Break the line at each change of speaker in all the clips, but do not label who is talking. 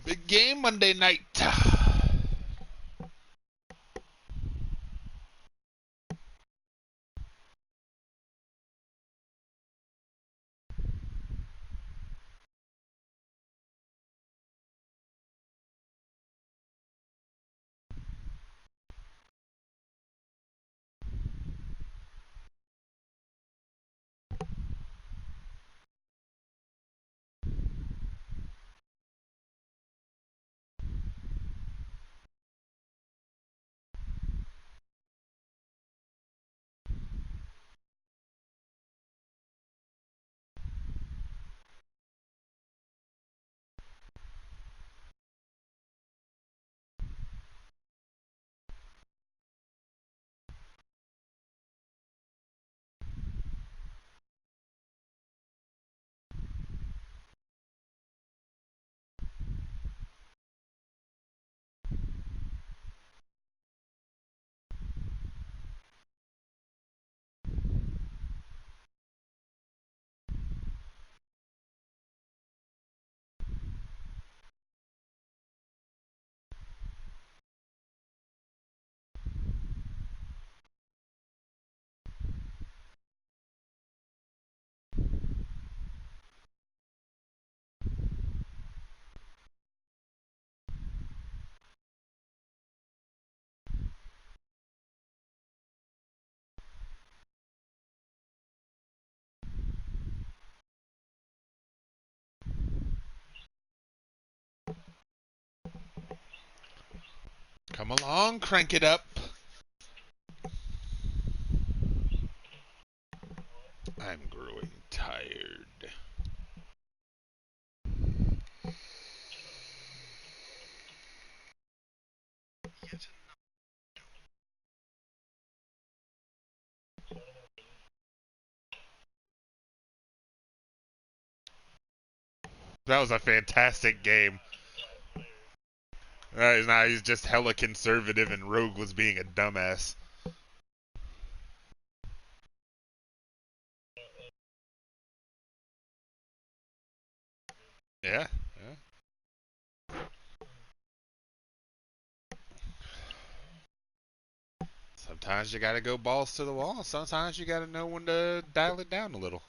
Big game Monday night. Come along, crank it up. I'm growing tired. That was a fantastic game. Nah, he's just hella conservative, and Rogue was being a dumbass. Yeah, yeah. Sometimes you gotta go balls to the wall. Sometimes you gotta know when to dial it down a little.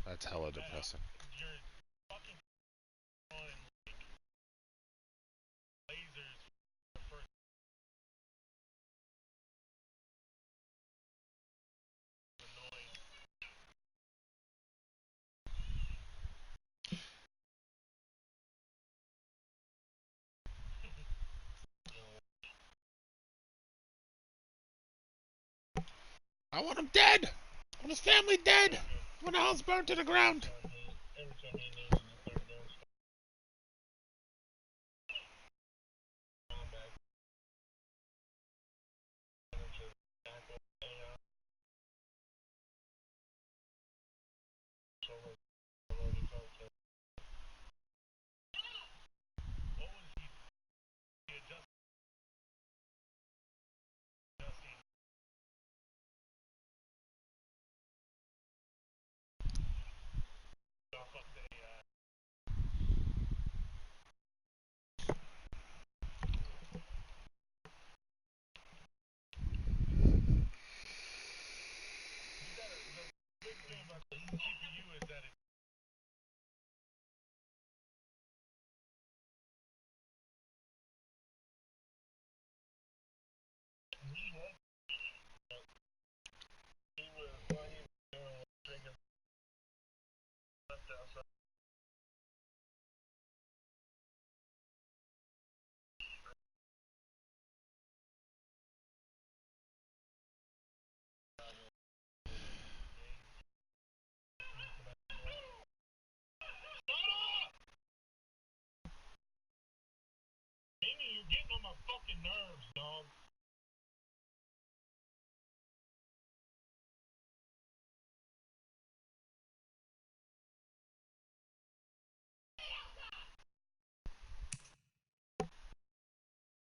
That's hella depressing. I want him dead. I want his family dead. I want the house burned to the ground.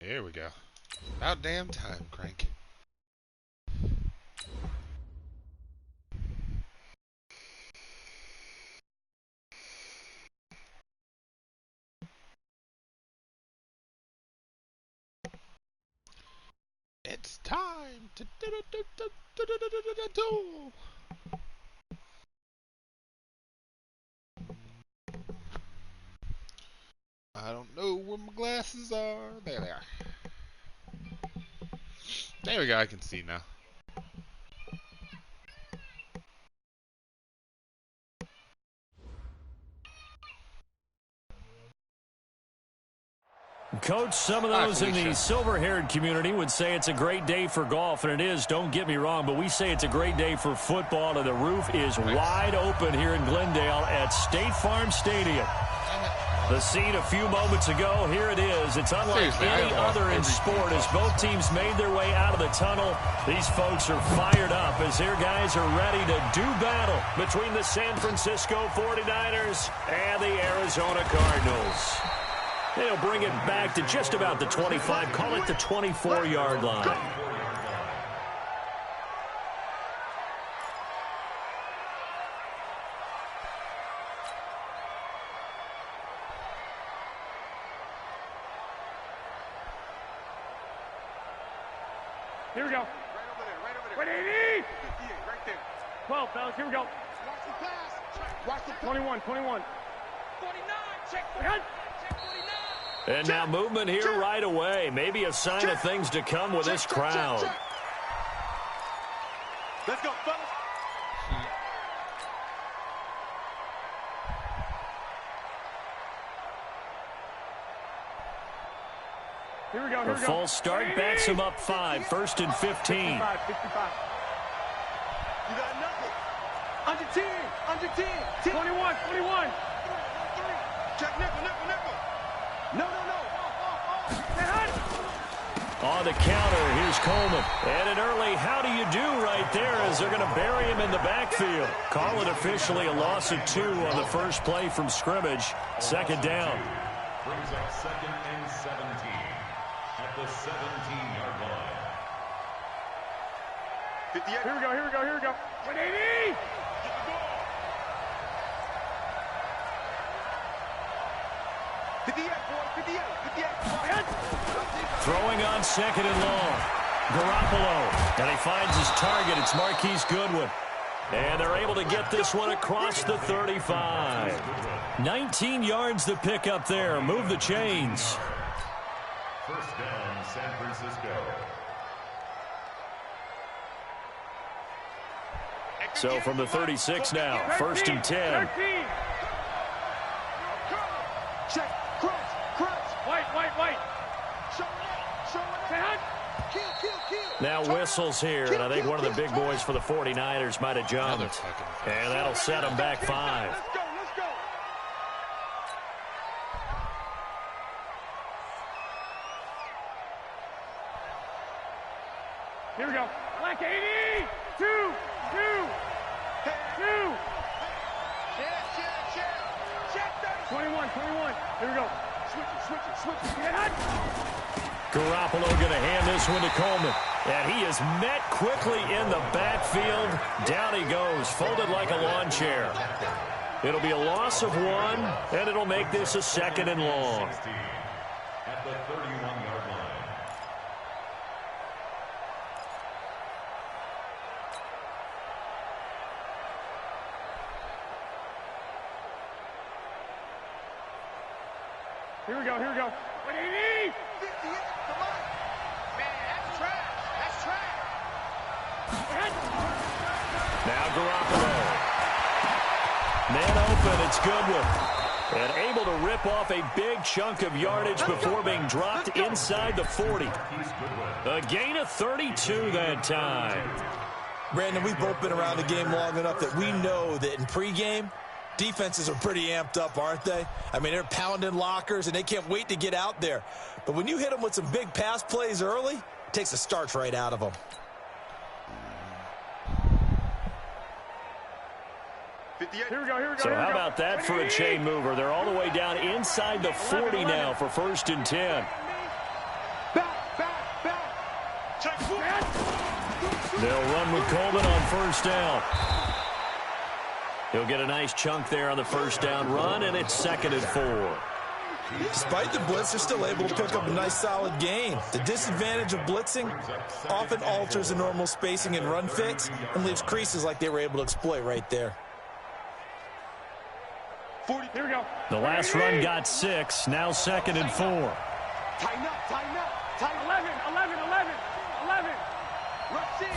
Here we go. About damn time, Crank. It's time to do. I don't know where my glasses are. There they are. There we go. I can see now.
Coach, some of those in the silver-haired community would say it's a great day for golf, and it is, don't get me wrong, but we say it's a great day for football, and the roof is wide open here in Glendale at State Farm Stadium. The scene a few moments ago, here it is. It's unlike any other in sport as both teams made their way out of the tunnel. These folks are fired up as their guys are ready to do battle between the San Francisco 49ers and the Arizona Cardinals. They'll bring it back to just about the 25, call it the 24-yard line.
Here we go. Right over there, right over there. 180! 58, right there. 12, fellas, here we go. Watch the pass. Watch the 21, 21. 49, check 49.
And now movement here right away. Maybe a sign of things to come with this crowd.
Let's go, fellas. Here we go, here we go.
A false start backs him up 5, 1st and 15.
55. You got nothing. Under 10, under 10. 21, 21. Check nickel, nickel, nickel. No.
On the counter, here's Coleman. And an early how do you do right there as they're going to bury him in the backfield. Call it officially a loss of 2 on the first play from scrimmage. Second down.
Brings up 2nd and 17 at the 17-yard line.
58. Here we go. 180!
Throwing on 2nd and long. Garoppolo. And he finds his target. It's Marquise Goodwin. And they're able to get this one across the 35. 19 yards to pick up there. Move the chains.
First down, San Francisco.
So from the 36 now, 1st and 10.
13. Check, cross, white.
Now whistles here, and I think one of the big boys for the 49ers might have jumped. And that'll set them back 5.
Let's go. Here we go. Black 80! 2! Check 21. Here we go. Switch it.
Garoppolo going to hand this one to Coleman. And he is met quickly in the backfield. Down he goes, folded like a lawn chair. It'll be a loss of 1, and it'll make this a 2nd and long.
At the 31-yard line.
Here we go. 180! 58, come on. Man, that's trash.
Now Garoppolo. Man open, it's Goodwin. And able to rip off a big chunk of yardage before being dropped inside the 40. A gain of 32 that time.
Brandon, we've both been around the game long enough that we know that in pregame, Defenses are pretty amped up, aren't they? I mean, they're pounding lockers, and they can't wait to get out there. But when you hit them with some big pass plays early, it takes the starch right out of them.
Here we go.
So how about that for a chain mover? They're all the way down inside the 40 now for 1st and 10. They'll run with Coleman on 1st down. He'll get a nice chunk there on the 1st down run, and it's 2nd and 4.
Despite the blitz, they're still able to pick up a nice solid gain. The disadvantage of blitzing often alters the normal spacing and run fits and leaves creases like they were able to exploit right there.
Here we go.
The last run got 6, now 2nd and 4.
Tighten up. 11. Rush in.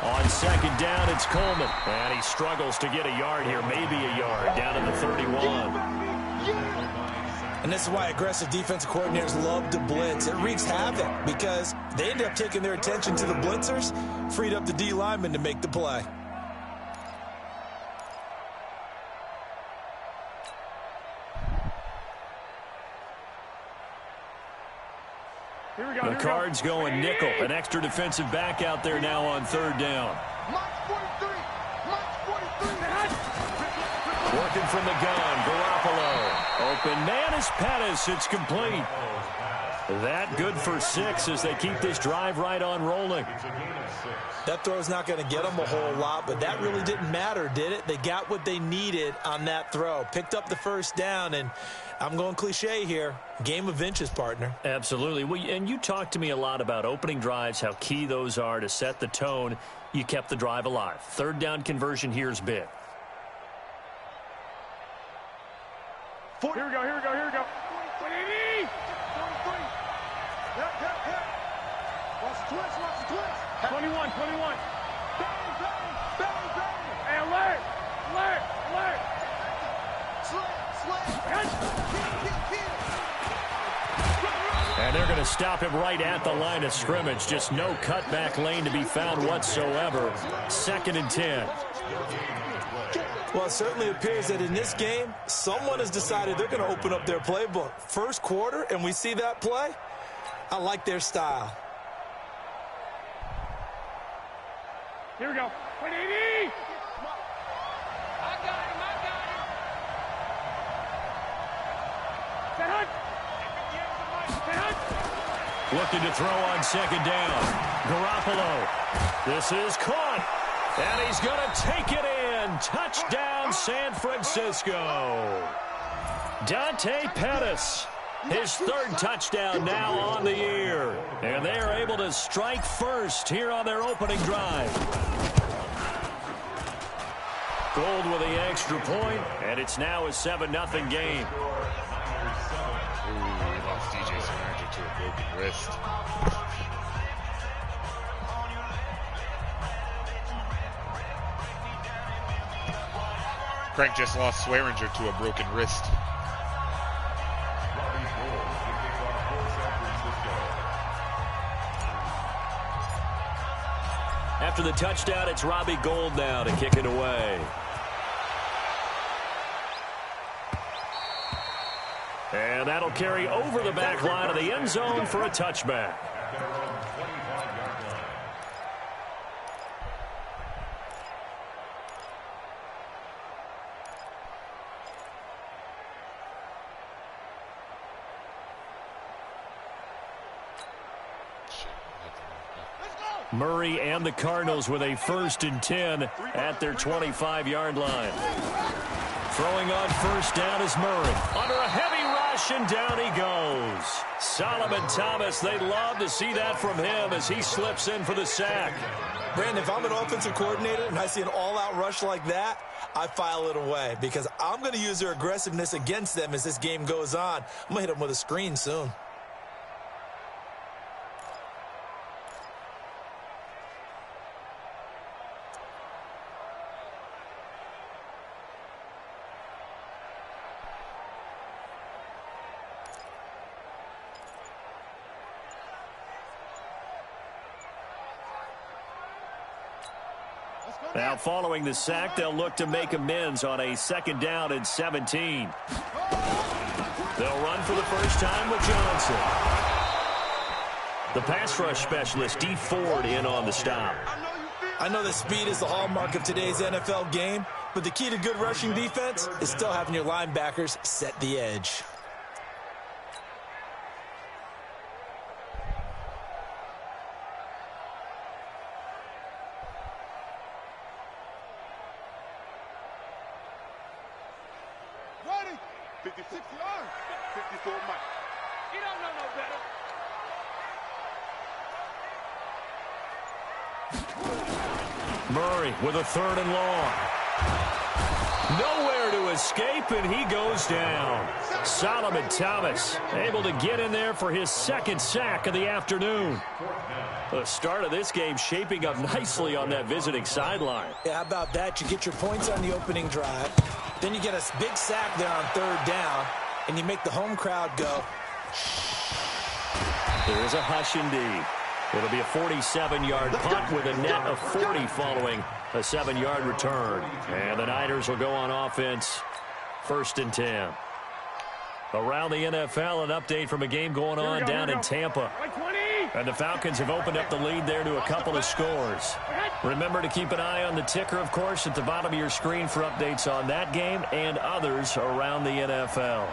On 2nd down, it's Coleman. And he struggles to get a yard here, maybe a yard, down to the 31.
And this is why aggressive defensive coordinators love to blitz. It wreaks havoc because they end up taking their attention to the blitzers, freed up the D lineman to make the play.
The Cards going nickel. An extra defensive back out there now on 3rd down. Working from the gun, Garoppolo. Open man is Pettis. It's complete. That good for 6 as they keep this drive right on rolling.
That throw's not going to get them a whole lot, but that really didn't matter, did it? They got what they needed on that throw. Picked up the 1st down, and I'm going cliche here. Game of inches, partner.
Absolutely. Well, and you talked to me a lot about opening drives, how key those are to set the tone. You kept the drive alive. 3rd down conversion here is big.
Here we go. 21. Hey, alert.
And they're going to stop him right at the line of scrimmage. Just no cutback lane to be found whatsoever. 2nd and 10.
Well, it certainly appears that in this game, someone has decided they're going to open up their playbook. 1st quarter, and we see that play. I like their style.
Here we go. 180. I got him.
Looking to throw on 2nd down. Garoppolo. This is caught. And he's going to take it in. Touchdown, San Francisco. Dante Pettis. His 3rd touchdown now on the year. And they are able to strike first here on their opening drive. Gold with the extra point, and it's now a 7-0 game.
We lost DJ Samarancher to a broken wrist. Frank just lost Swearinger to a broken wrist.
After the touchdown, it's Robbie Gould now to kick it away. And that'll carry over the back line of the end zone for a touchback. Murray and the Cardinals with a 1st and 10 at their 25-yard line. Throwing on 1st down is Murray. Under a heavy rush, and down he goes. Solomon Thomas, they'd love to see that from him as he slips in for the sack.
Brandon, if I'm an offensive coordinator and I see an all-out rush like that, I file it away because I'm going to use their aggressiveness against them as this game goes on. I'm going to hit them with a screen soon.
Now following the sack, they'll look to make amends on a 2nd down and 17. They'll run for the first time with Johnson. The pass rush specialist, D. Ford, in on the stop.
I know that speed is the hallmark of today's NFL game, but the key to good rushing defense is still having your linebackers set the edge.
Ready? 56 yards. 54 Mike. You don't know no better.
Murray with a 3rd and long. Nowhere to escape, and he goes down. Solomon Thomas able to get in there for his 2nd sack of the afternoon. The start of this game shaping up nicely on that visiting sideline.
Yeah, how about that? You get your points on the opening drive, then you get a big sack there on 3rd down, and you make the home crowd go.
There is a hush indeed. It'll be a 47-yard punt with a net of 40 following a 7-yard return. And the Niners will go on offense, 1st and 10. Around the NFL, an update from a game going on down in Tampa. And the Falcons have opened up the lead there to a couple of scores. Remember to keep an eye on the ticker, of course, at the bottom of your screen for updates on that game and others around the NFL.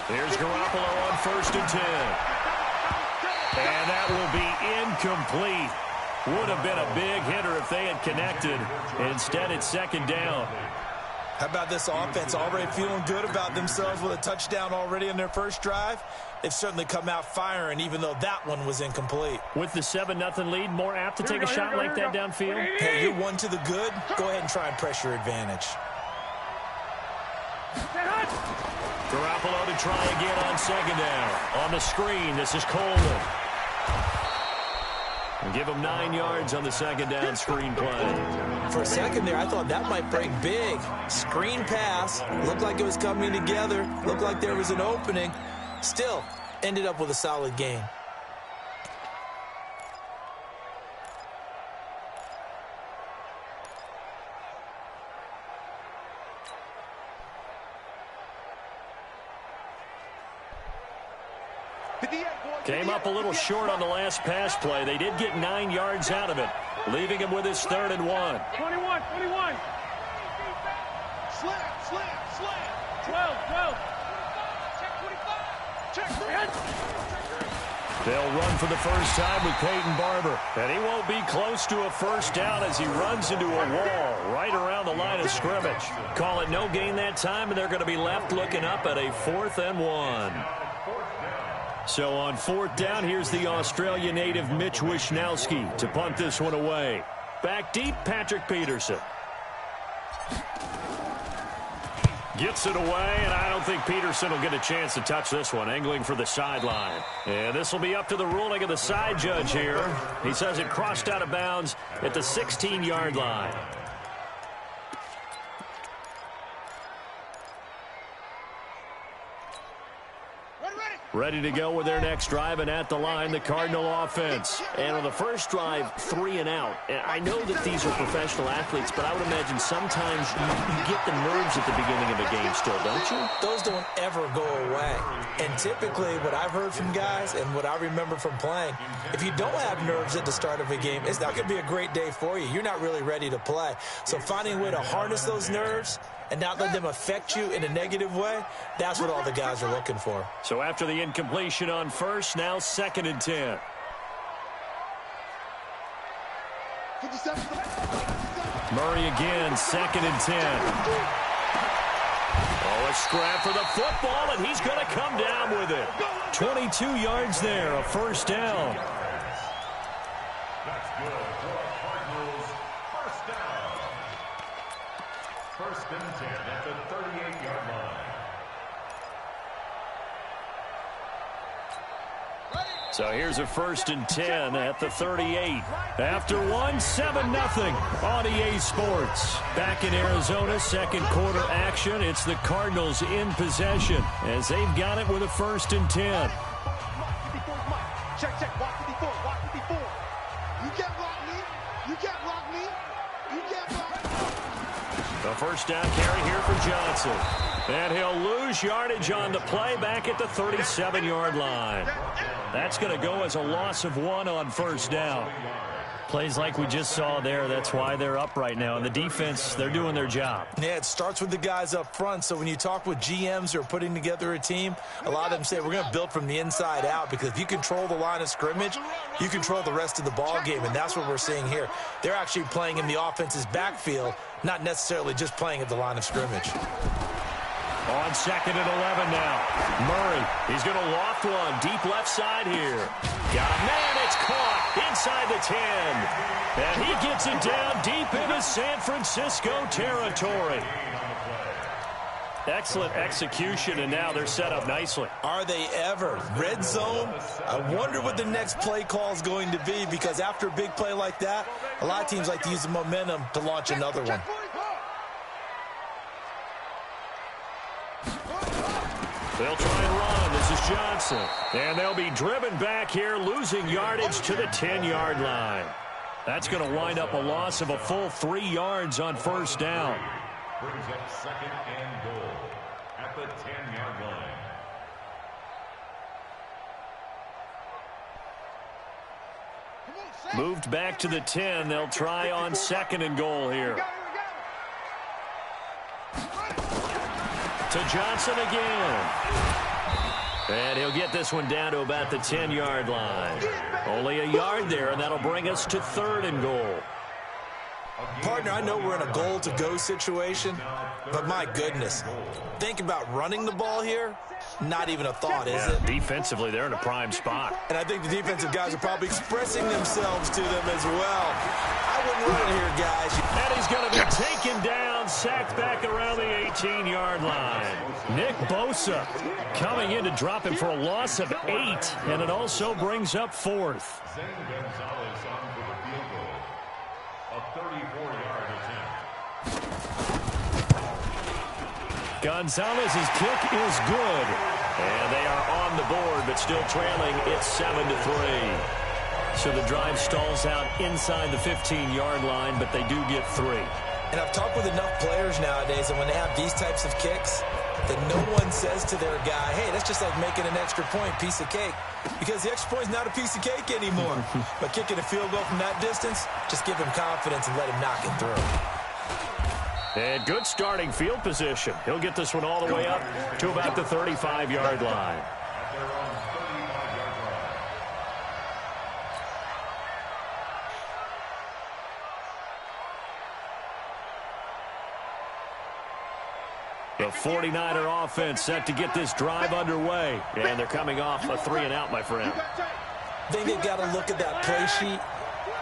Here's Garoppolo on 1st and 10. And that will be incomplete. Would have been a big hitter if they had connected. Instead, it's 2nd down.
How about this offense already feeling good about themselves with a touchdown already in their first drive? They've certainly come out firing, even though that one was incomplete.
With the 7-0 lead, more apt to take a shot like that downfield?
Hey, you're one to the good. Go ahead and try and press your advantage.
Garoppolo to try again on 2nd down. On the screen, this is Coleman. And give him 9 yards on the 2nd down screen play.
For a second there, I thought that might break big. Screen pass. Looked like it was coming together. Looked like there was an opening. Still, ended up with a solid game.
Came up a little short on the last pass play. They did get 9 yards out of it, leaving him with his 3rd and 1.
21. Slam. 12. Check 25.
They'll run for the first time with Peyton Barber. And he won't be close to a 1st down as he runs into a wall right around the line of scrimmage. Call it no gain that time, and they're going to be left looking up at a 4th and 1. So on 4th down, here's the Australia native Mitch Wishnowsky to punt this one away. Back deep, Patrick Peterson. Gets it away, and I don't think Peterson will get a chance to touch this one, angling for the sideline. And this will be up to the ruling of the side judge here. He says it crossed out of bounds at the 16-yard line. Ready to go with their next drive, and at the line, the Cardinal offense. And on the first drive, 3 and out. And I know that these are professional athletes, but I would imagine sometimes you get the nerves at the beginning of a game still, don't you?
Those don't ever go away. And typically, what I've heard from guys and what I remember from playing, if you don't have nerves at the start of a game, it's not going to be a great day for you. You're not really ready to play. So finding a way to harness those nerves and not let them affect you in a negative way, that's what all the guys are looking for.
So after the incompletion on 1st, now 2nd and 10. Murray again, 2nd and 10. Oh, a scrap for the football, and he's going to come down with it. 22 yards there, a 1st down.
That's good for Cardinals. 1st down. 1st and 10 at the 38-yard line.
So here's a 1st and 10 at the 38. After one, 7-0 on EA Sports. Back in Arizona, 2nd quarter action. It's the Cardinals in possession as they've got it with a 1st and 10.
Check, check. Watch 54. Watch 54. You can't block me. You can't block me. You can't block me.
The first down carry here for Johnson. And he'll lose yardage on the play back at the 37-yard line. That's going to go as a loss of 1 on first down. Plays like we just saw there, that's why they're up right now. And the defense, they're doing their job.
Yeah, it starts with the guys up front. So when you talk with GMs who are putting together a team, a lot of them say we're going to build from the inside out, because if you control the line of scrimmage, you control the rest of the ball game, and that's what we're seeing here. They're actually playing in the offense's backfield, not necessarily just playing at the line of scrimmage.
On 2nd and 11 now. Murray, he's going to loft one deep left side here. Got a man, it's caught inside the 10. And he gets it down deep into San Francisco territory. Excellent execution, and now they're set up nicely.
Are they ever? Red zone? I wonder what the next play call is going to be, because after a big play like that, a lot of teams like to use the momentum to launch another one.
They'll try and run. This is Johnson. And they'll be driven back here, losing yardage to the 10-yard line. That's going to wind up a loss of a full 3 yards on first down.
Brings up 2nd and goal at the 10-yard line.
Moved back to the 10. They'll try on 2nd and goal here. To Johnson again. And he'll get this one down to about the 10-yard line. Only a yard there, and that'll bring us to 3rd and goal.
Partner, I know we're in a goal-to-go situation, but my goodness, think about running the ball here. Not even a thought, is it?
Defensively, they're in a prime spot.
And I think the defensive guys are probably expressing themselves to them as well. I wouldn't run it here, guys.
And he's going to be taken down, sacked back around the 18-yard line. Nick Bosa coming in to drop him for a loss of 8, and it also brings up 4th.
Zane Gonzalez on for the field goal. A 34-yard attempt.
Gonzalez's kick is good. And they are on the board, but still trailing. It's 7-3. So the drive stalls out inside the 15-yard line, but they do get 3.
And I've talked with enough players nowadays, and when they have these types of kicks, that no one says to their guy, hey, that's just like making an extra point, piece of cake. Because the extra point is not a piece of cake anymore. But kicking a field goal from that distance, just give him confidence and let him knock it through.
And good starting field position. He'll get this one all the way up to about the 35-yard line. The 49er offense set to get this drive underway. And they're coming off a 3-and-out, my friend.
I think they've got to look at that play sheet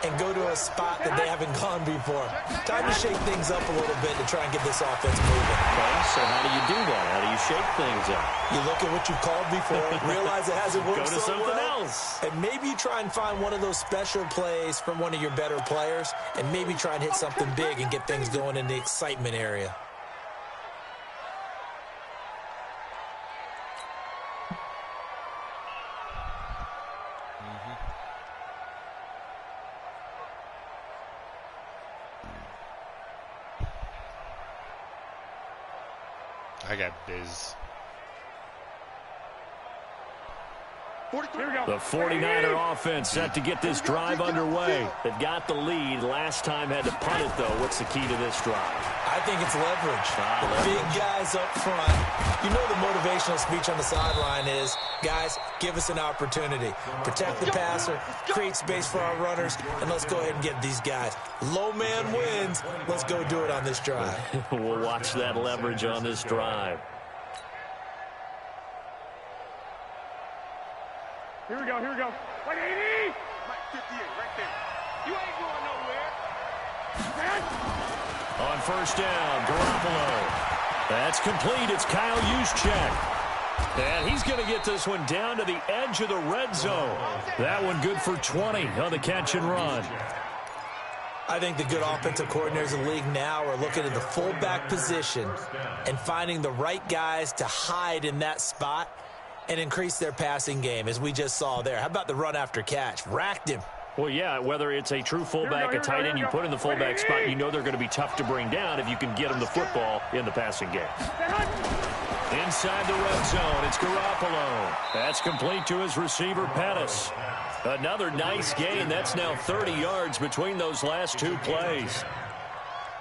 and go to a spot that they haven't gone before. Time to shake things up a little bit to try and get this offense moving.
Okay, so how do you do that? How do you shake things up?
You look at what you've called before, realize it hasn't worked
Go to
so
something
well,
else.
and maybe you try and find one of those special plays from one of your better players, and maybe try and hit something big and get things going in the excitement area.
I got biz.
The 49er offense set to get this drive underway. They've got the lead. Last time had to punt it, though. What's the key to this drive?
I think it's leverage. The big guys up front. You know the motivational speech on the sideline is, guys, give us an opportunity. Protect the passer, create space for our runners, and let's go ahead and get these guys. Low man wins. Let's go do it on this drive.
We'll watch that leverage on this drive.
Here we go, here we go. 180! Mike 58, right there. You ain't going nowhere.
On first down, Garoppolo. That's complete. It's Kyle Juszczyk. And he's going to get this one down to the edge of the red zone. That one good for 20 on the catch and run.
I think the good offensive coordinators in the league now are looking at the fullback position and finding the right guys to hide in that spot and increase their passing game, as we just saw there. How about the run after catch? Racked him.
Well, yeah, whether it's a true fullback, a tight end, you put in the fullback spot, you know they're going to be tough to bring down if you can get them the football in the passing game. Inside the red zone, it's Garoppolo. That's complete to his receiver, Pettis. Another nice gain. That's now 30 yards between those last two plays.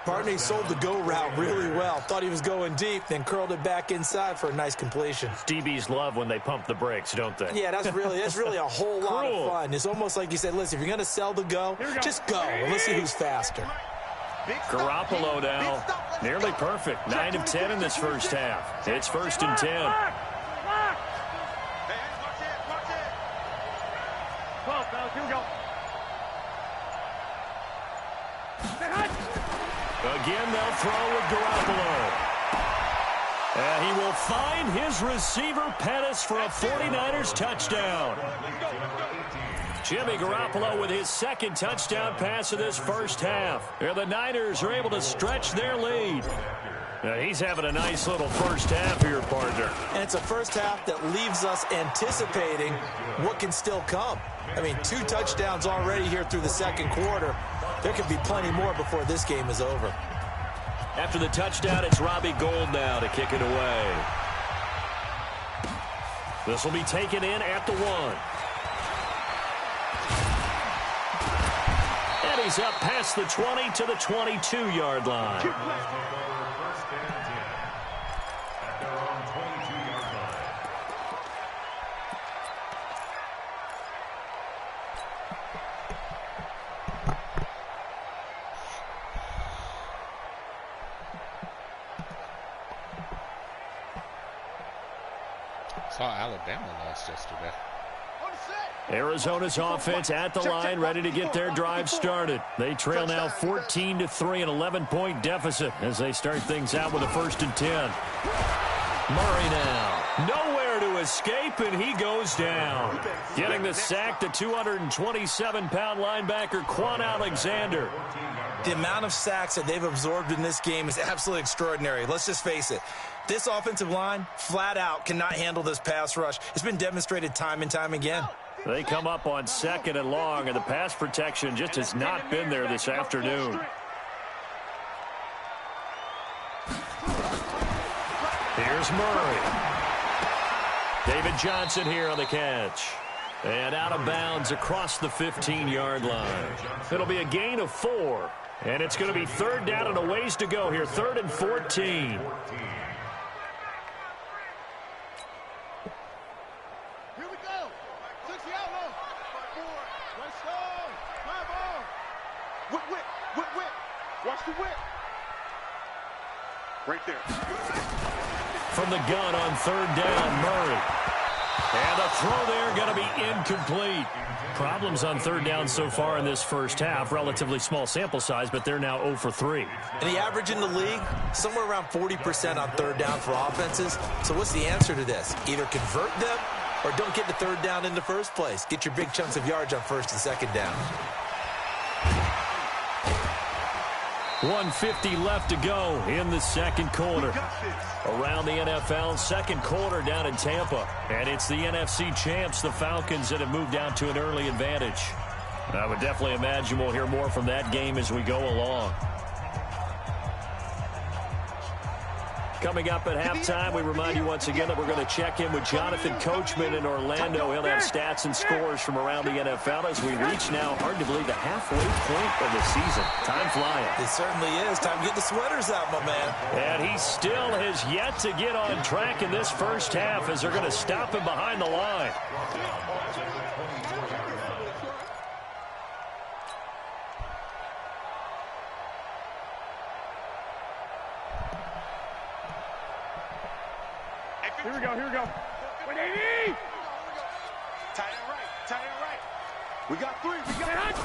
Barney sold the go route really well. Thought he was going deep, then curled it back inside for a nice completion.
DBs love when they pump the brakes, don't they?
Yeah, that's really a whole lot of fun. It's almost like you said, listen, if you're going to sell the go, just go. And let's see who's faster.
Garoppolo now, nearly perfect. 9 of 10 in this first half. It's 1st and 10.
12, fellas, here we go.
Again, they'll throw with Garoppolo. And he will find his receiver, Pettis, for a 49ers touchdown. Jimmy Garoppolo with his second touchdown pass of this first half. And the Niners are able to stretch their lead. Now, he's having a nice little first half here, partner.
And it's a first half that leaves us anticipating what can still come. I mean, 2 touchdowns already here through the second quarter. There could be plenty more before this game is over.
After the touchdown, it's Robbie Gould now to kick it away. This will be taken in at the 1. And he's up past the 20 to the 22-yard line.
Saw Alabama lost yesterday.
Arizona's offense at the line, ready to get their drive started. They trail now 14-3, an 11-point deficit as they start things out with a 1st and 10. Murray now, nowhere to escape, and he goes down. Getting the sack, the 227-pound linebacker, Quan Alexander.
The amount of sacks that they've absorbed in this game is absolutely extraordinary. Let's just face it. This offensive line, flat out, cannot handle this pass rush. It's been demonstrated time and time again.
They come up on 2nd and long, and the pass protection just has not been there this afternoon. Here's Murray. David Johnson here on the catch. And out of bounds across the 15-yard line. It'll be a gain of 4. And it's going to be 3rd down and a ways to go here. 3rd and 14.
Watch the whip. Right there.
From the gun on 3rd down, Murray. And the throw there going to be incomplete. Problems on 3rd down so far in this first half. Relatively small sample size, but they're now 0 for 3.
And the average in the league, somewhere around 40% on 3rd down for offenses. So what's the answer to this? Either convert them or don't get the 3rd down in the first place. Get your big chunks of yards on 1st and 2nd down.
1:50 left to go in the second quarter. Around the NFL, second quarter down in Tampa. And it's the NFC champs, the Falcons, that have moved out to an early advantage. I would definitely imagine we'll hear more from that game as we go along. Coming up at halftime, we remind you once again that we're going to check in with Jonathan Coachman in Orlando. He'll have stats and scores from around the NFL as we reach now, hard to believe, the halfway point of the season. Time flying.
It certainly is. Time to get the sweaters out, my man.
And he still has yet to get on track in this first half as they're going to stop him behind the line.
Here we go, here we go. 180! Tight end right. We got 3, we got it.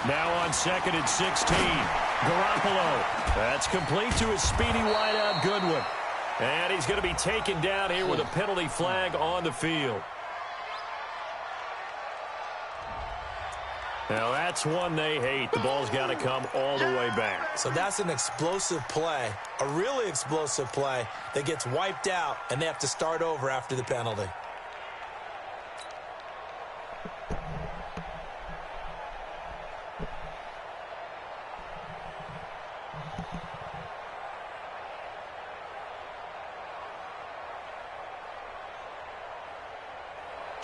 Now on 2nd and 16. Garoppolo. That's complete to his speedy wideout, Goodwin. And he's going to be taken down here with a penalty flag on the field. Now that's one they hate. The ball's got to come all the way back.
So that's an explosive play, a really explosive play that gets wiped out, and they have to start over after the penalty.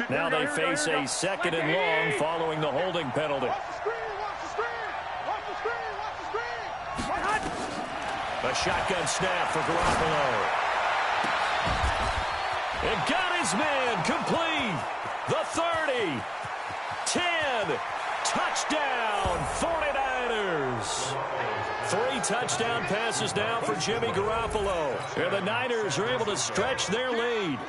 Now they face a 2nd and long following the holding penalty. A shotgun snap for Garoppolo. And got his man complete. The 30. 10. Touchdown, 49ers. 3 touchdown passes now for Jimmy Garoppolo. And the Niners are able to stretch their lead.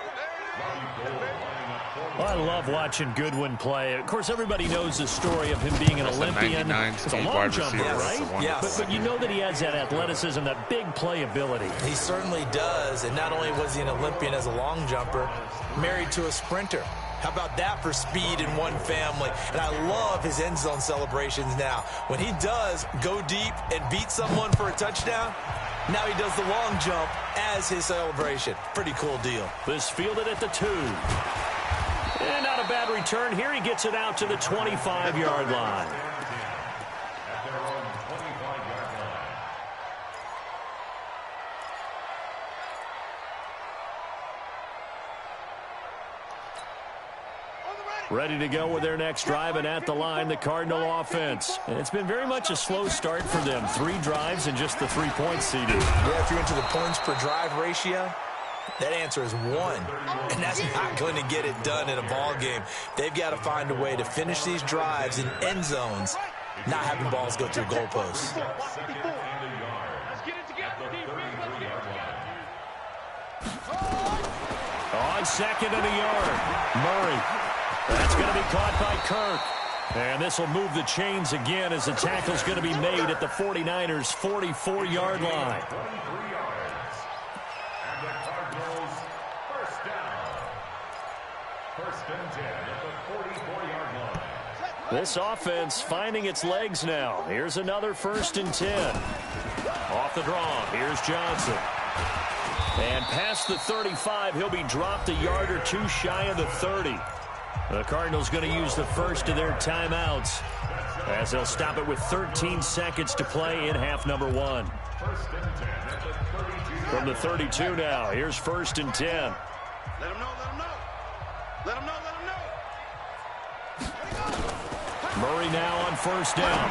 Well, I love watching Goodwin play. Of course, everybody knows the story of him being an Olympian.
It's
a long jumper, right?
Yes.
But you know that he has that athleticism, that big playability.
He certainly does. And not only was he an Olympian as a long jumper, married to a sprinter. How about that for speed in one family? And I love his end zone celebrations now. When he does go deep and beat someone for a touchdown, now he does the long jump as his celebration. Pretty cool deal.
This fielded at the 2. And not a bad return here. He gets it out to the 25-yard line. Ready to go with their next drive, and at the line, the Cardinal offense. And it's been very much a slow start for them. 3 drives and just the 3 points seeded.
Yeah, if you're into the points per drive ratio, that answer is 1. And that's not going to get it done in a ball game. They've got to find a way to finish these drives in end zones, not having balls go through goalposts.
On 2nd and a yard, Murray. That's going to be caught by Kirk. And this will move the chains again as the tackle's going to be made at the 49ers' 44-yard line.
And the Cardinals first down. 1st and 10 at the 44-yard line.
This offense finding its legs now. Here's another 1st and 10. Off the draw, here's Johnson. And past the 35, he'll be dropped a yard or 2 shy of the 30. The Cardinals going to use the first of their timeouts as they'll stop it with 13 seconds to play in half number 1. From the 32 now, here's 1st and 10.
Let him know, let him know. Let him know, let him know.
Murray now on 1st down.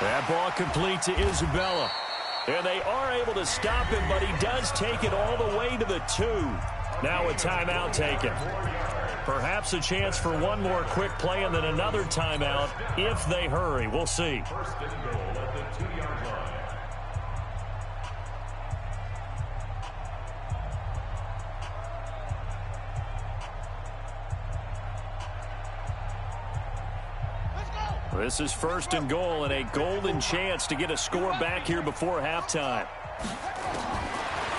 That ball complete to Isabella. And they are able to stop him, but he does take it all the way to the 2. Now a timeout taken. Perhaps a chance for one more quick play and then another timeout if they hurry. We'll see.
1st and goal at the 2-yard line.
This is 1st and goal and a golden chance to get a score back here before halftime.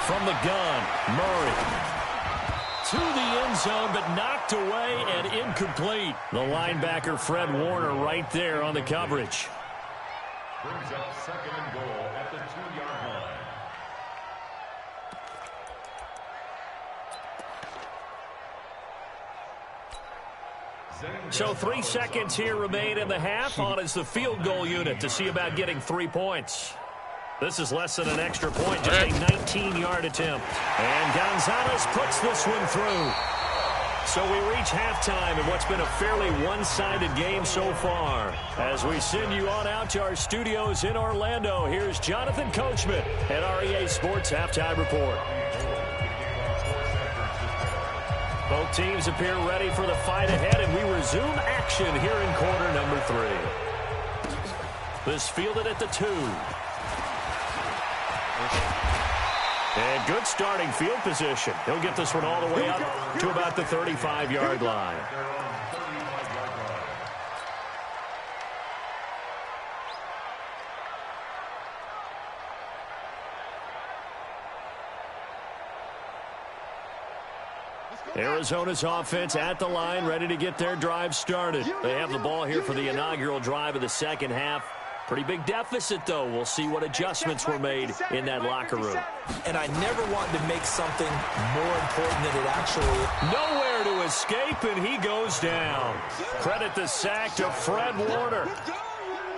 From the gun, Murray. To the end zone, but knocked away and incomplete. The linebacker, Fred Warner, right there on the coverage.
Brings up 2nd and goal at the 2-yard line.
So 3 seconds here remain in the half. On is the field goal unit to see about getting 3 points. This is less than an extra point, just a 19-yard attempt. And Gonzalez puts this one through. So we reach halftime in what's been a fairly one-sided game so far. As we send you on out to our studios in Orlando, here's Jonathan Coachman at REA Sports Halftime Report. Both teams appear ready for the fight ahead, and we resume action here in quarter number 3. This fielded at the 2. And good starting field position. He'll get this one all the way up to about the 35-yard line. Arizona's offense at the line, ready to get their drive started. They have the ball here for the inaugural drive of the second half. Pretty big deficit, though. We'll see what adjustments were made in that locker room.
And I never want to make something more important than it actually is.
Nowhere to escape, and he goes down. Credit the sack to Fred Warner.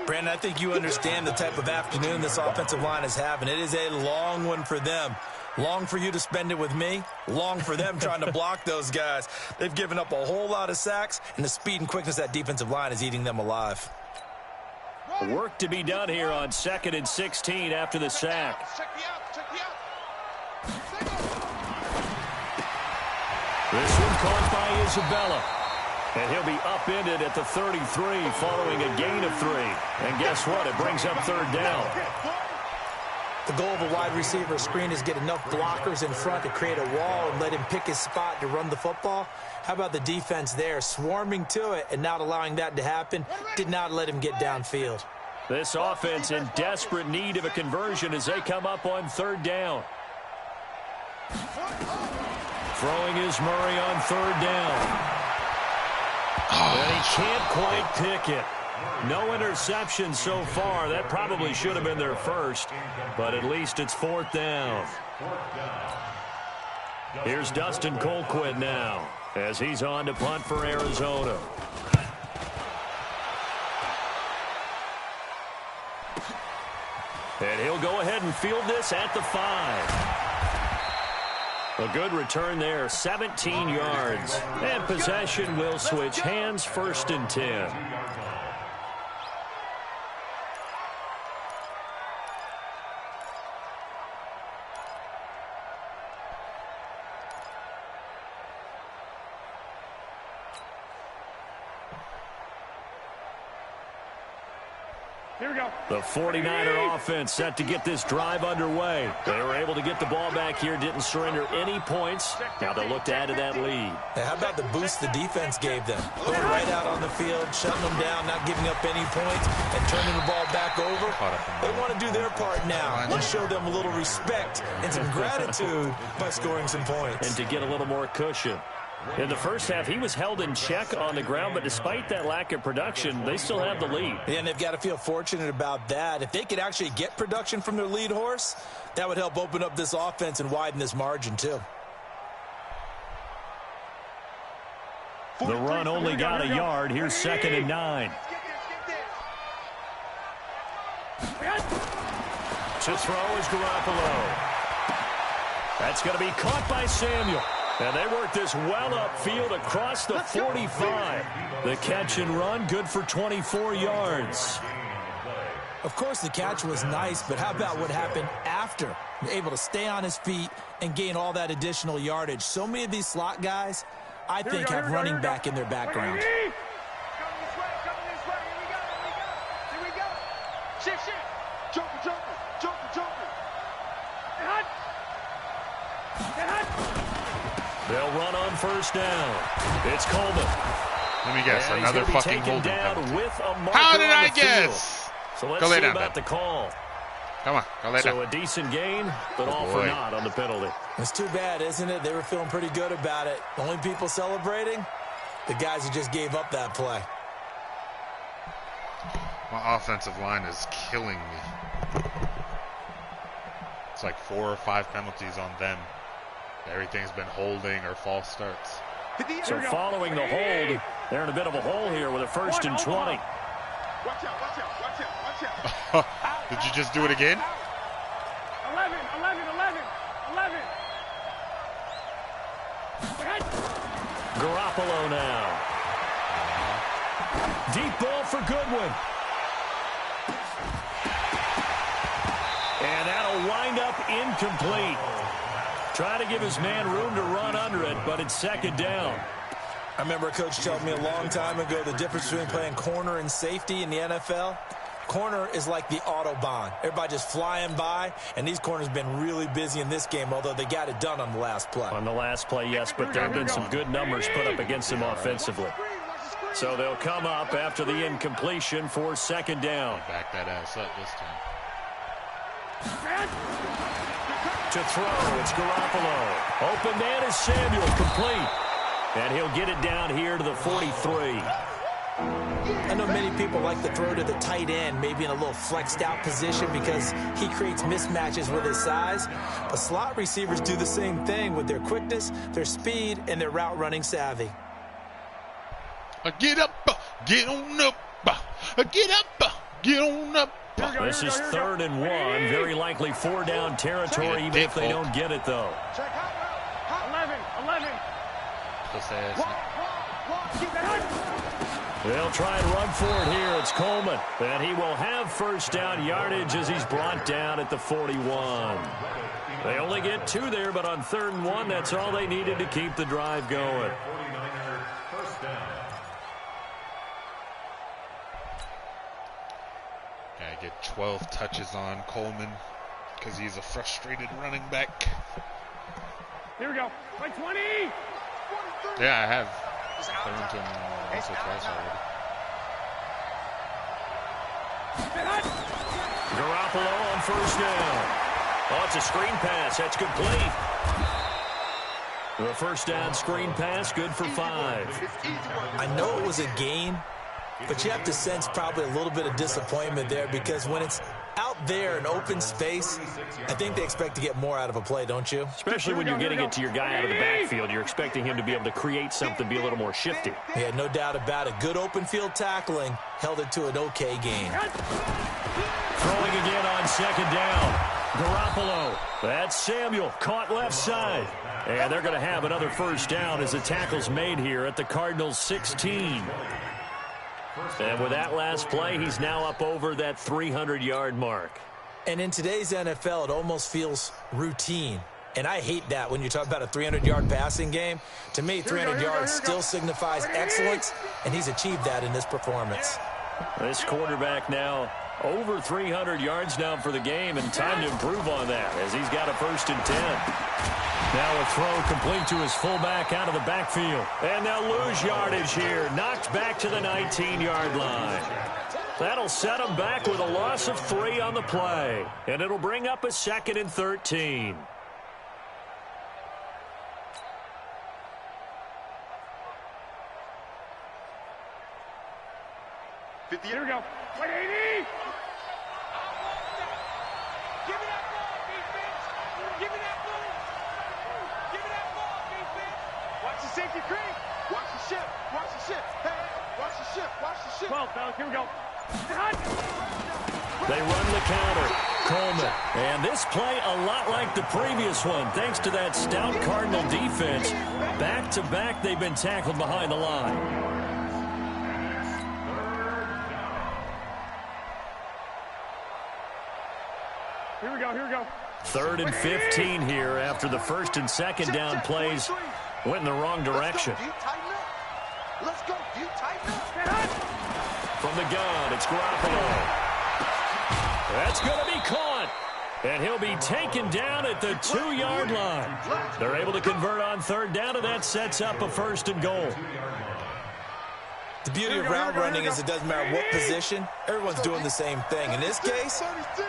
Brandon, I think you understand the type of afternoon this offensive line is having. It is a long one for them. Long for you to spend it with me. Long for them trying to block those guys. They've given up a whole lot of sacks, and the speed and quickness of that defensive line is eating them alive.
Work to be done here on 2nd and 16 after the sack. This one caught by Isabella. And he'll be upended at the 33 following a gain of 3. And guess what? It brings up 3rd down.
The goal of a wide receiver screen is get enough blockers in front to create a wall and let him pick his spot to run the football. How about the defense there, swarming to it and not allowing that to happen? Did not let him get downfield.
This offense in desperate need of a conversion as they come up on 3rd down. Throwing is Murray on 3rd down. And he can't quite pick it. No interception so far. That probably should have been their first, but at least it's 4th down. Here's Dustin Colquitt now as he's on to punt for Arizona. And he'll go ahead and field this at the 5. A good return there, 17 yards. And possession will switch hands, 1st and 10.
Here we go.
The 49er offense set to get this drive underway. They were able to get the ball back here, didn't surrender any points. Now they'll look to add to that lead.
Hey, how about the boost the defense gave them? Going right out on the field, shutting them down, not giving up any points, and turning the ball back over. They want to do their part now and show them a little respect and some gratitude by scoring some points.
And to get a little more cushion. In the first half, he was held in check on the ground, but despite that lack of production, they still have the lead.
And they've got to feel fortunate about that. If they could actually get production from their lead horse, that would help open up this offense and widen this margin too.
The run only got a yard. Here's 2nd and 9. To throw is Garoppolo. That's going to be caught by Samuel. And they work this well upfield across the 45. The catch and run, good for 24 yards.
Of course, the catch was nice, but how about what happened after? Able to stay on his feet and gain all that additional yardage. So many of these slot guys, I think, have running back in their background.
Come this way. Here we go. Shift. Joker.
They'll run on 1st down. It's Coleman.
Let me guess,
and
another fucking holding
penalty. With a marker
How did
on
I
the field.
guess?
So let's
go lay
see
down,
about
then.
the call.
Come on, go lay down.
So a decent gain, but all for naught on the penalty.
It's too bad, isn't it? They were feeling pretty good about it. The only people celebrating, the guys who just gave up that play.
My offensive line is killing me. It's like 4 or 5 penalties on them. Everything's been holding or false starts.
So following the hold, they're in a bit of a hole here with a 1st and 20.
Watch out.
Did you just do it again?
11.
Garoppolo now. Deep ball for Goodwin. And that'll wind up incomplete. Trying to give his man room to run under it, but it's 2nd down.
I remember a coach told me a long time ago the difference between playing corner and safety in the NFL. Corner is like the Autobahn. Everybody just flying by, and these corners have been really busy in this game, although they got it done on the last play.
On the last play, yes, but there have been some good numbers put up against them offensively. So they'll come up after the incompletion for 2nd down.
Back that ass up this time.
To throw, it's Garoppolo. Open man is Samuel, complete. And he'll get it down here to the 43.
I know many people like to throw to the tight end, maybe in a little flexed out position because he creates mismatches with his size. But slot receivers do the same thing with their quickness, their speed, and their route running savvy.
Get up, get on up, get up, get on up.
This is 3rd and 1. Very likely 4-down territory, even if they don't get it, though.
11.
They'll try and run for it here. It's Coleman. And he will have first down yardage as he's brought down at the 41. They only get 2 there, but on 3rd and 1, that's all they needed to keep the drive going.
Gotta get 12 touches on Coleman because he's a frustrated running back.
Here we go. By 20.
Yeah, I have thrown to him once or twice already.
Garoppolo on first down. Oh, it's a screen pass. That's complete. The first down screen pass, good for 5.
I know it was a gain, but you have to sense probably a little bit of disappointment there because when it's out there in open space, I think they expect to get more out of a play, don't you?
Especially when you're getting it to your guy out of the backfield. You're expecting him to be able to create something, be a little more shifty.
Yeah, no doubt about it. Good open field tackling held it to an okay gain.
Throwing again on 2nd down. Garoppolo. That's Samuel. Caught left side. And they're going to have another first down as the tackle's made here at the Cardinals' 16. And with that last play, he's now up over that 300-yard mark.
And in today's NFL, it almost feels routine. And I hate that when you talk about a 300-yard passing game. To me, 300 yards still signifies excellence, and he's achieved that in this performance.
This quarterback now over 300 yards now for the game, and time to improve on that as he's got a 1st and 10. Now a throw complete to his fullback out of the backfield. And they'll lose yardage here. Knocked back to the 19-yard line. That'll set them back with a loss of 3 on the play. And it'll bring up a 2nd and 13.
Here we go. 180. Give me that ball, defense. Give me that ball. Give me that ball, defense. Watch the safety creep. Watch the ship. Watch the ship. Hey, watch the ship. Watch the ship. 12, fellas. Here we go.
They run the counter. Coleman. And this play a lot like the previous one. Thanks to that stout Cardinal defense. Back-to-back, they've been tackled behind the line.
Here we go.
3rd and 15 here after the 1st and 2nd down plays went in the wrong direction.
Let's go. You tighten up.
From the gun, it's Garoppolo. That's going to be caught. And he'll be taken down at the 2-yard line. They're able to convert on 3rd down, and that sets up a 1st and goal.
The beauty of route running is it doesn't matter what position, everyone's doing the same thing. In this case,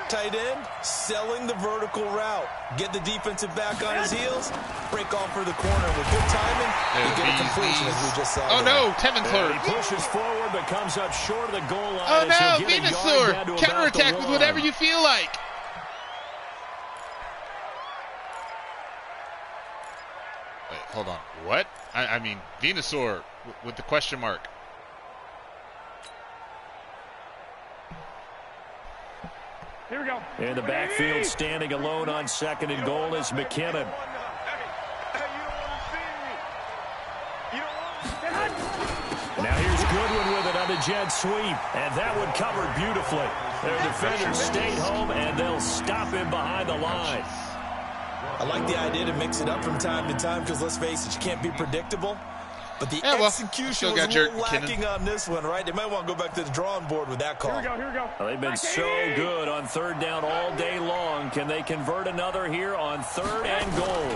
tight end, selling the vertical route. Get the defensive back on his heels, break off for the corner. With good timing, you get a completion as we just saw.
Oh, no, Tevin's hurt.
He pushes forward but comes up short of the goal line.
Oh, no, Venusaur. Counterattack with whatever you feel like. Wait, hold on. What? I mean, Venusaur with the question mark.
Here we go.
In the backfield, standing alone on 2nd and goal is McKinnon. Now here's Goodwin with it on the jet sweep, and that one covered beautifully. Their defenders stayed home, and they'll stop him behind the line.
I like the idea to mix it up from time to time because, let's face it, you can't be predictable. But the execution was a little lacking on this one, right? They might want to go back to the drawing board with that call.
Here we go.
Well, they've been so good on 3rd down all day long. Can they convert another here on 3rd and goal?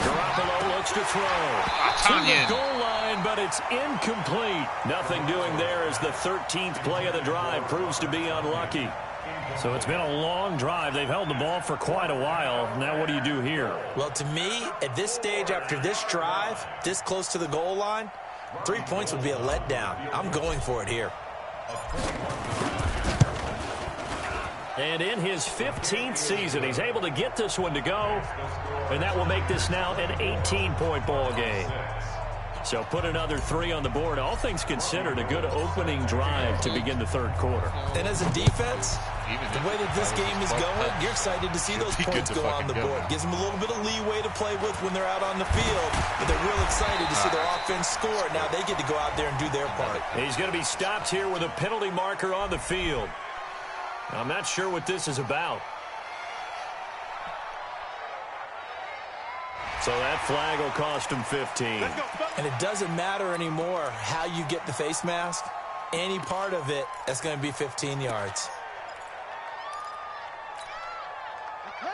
Garoppolo looks to throw. To the goal line, but it's incomplete. Nothing doing there as the 13th play of the drive proves to be unlucky. So it's been a long drive. They've held the ball for quite a while. Now what do you do here?
Well, to me, at this stage, after this drive, this close to the goal line, 3 points would be a letdown. I'm going for it here.
And in his 15th season, he's able to get this one to go. And that will make this now an 18-point ball game. So put another 3 on the board. All things considered, a good opening drive to begin the third quarter.
And as a defense, the way that this game is going, you're excited to see those points go on the board. Gives them a little bit of leeway to play with when they're out on the field, but they're real excited to see their offense score. Now they get to go out there and do their part.
He's going to be stopped here with a penalty marker on the field. I'm not sure what this is about. So that flag will cost him 15.
And it doesn't matter anymore how you get the face mask. Any part of it, that's going to be 15 yards.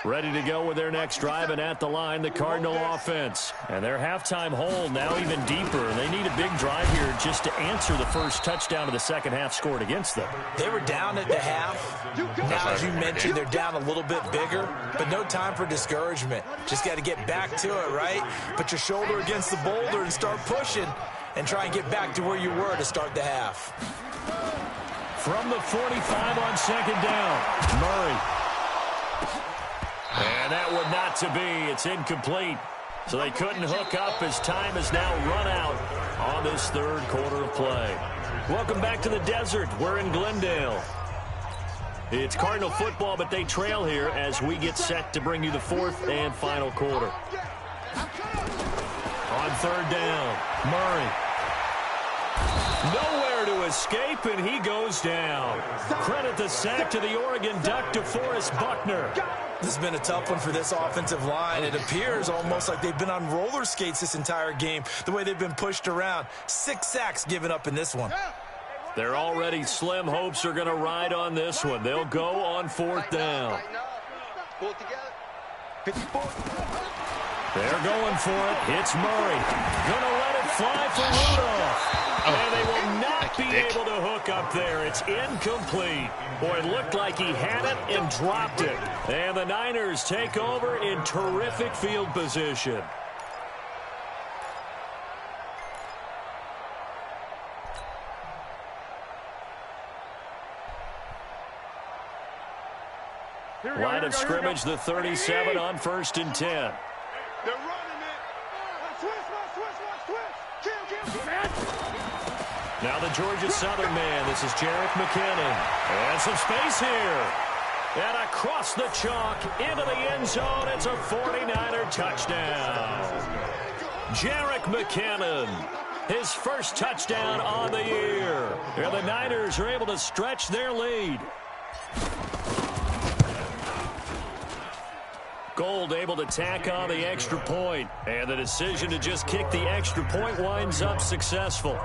Ready to go with their next drive, and at the line, the Cardinal offense. And their halftime hole now even deeper. They need a big drive here just to answer the first touchdown of the second half scored against them.
They were down at the half. Now, as you mentioned, they're down a little bit bigger, but no time for discouragement. Just got to get back to it, right? Put your shoulder against the boulder and start pushing and try and get back to where you were to start the half.
From the 45 on second down, Murray. And that would not to be. It's incomplete. So they couldn't hook up as time has now run out on this third quarter of play. Welcome back to the desert. We're in Glendale. It's Cardinal football, but they trail here as we get set to bring you the fourth and final quarter. On third down, Murray. Nowhere to escape, and he goes down. Credit the sack to the Oregon Duck, DeForest Buckner.
This has been a tough one for this offensive line. It appears almost like they've been on roller skates this entire game, the way they've been pushed around. 6 sacks given up in this one.
Their already slim hopes are going to ride on this one. They'll go on fourth down. They're going for it. It's Murray. Going to let it fly for Rudolph. And they will not be able to hook up there. It's incomplete. Boy, it looked like he had it and dropped it. And the Niners take over in terrific field position. Line of scrimmage, the 37 on 1st and 10.
They're running it. Switch.
Now the Georgia Southern man. This is Jerick McKinnon. And some space here. And across the chalk into the end zone. It's a 49er touchdown. Jerick McKinnon. His first touchdown on the year. And the Niners are able to stretch their lead. Gold able to tack on the extra point. And the decision to just kick the extra point winds up successful.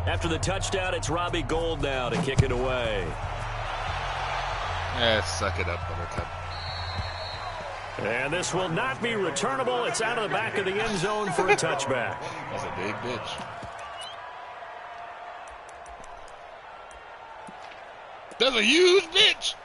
After the touchdown, it's Robbie Gould now to kick it away.
Yeah, suck it up, Buttercup.
And this will not be returnable. It's out of the back of the end zone for a touchback.
That's a big bitch. That's a huge bitch.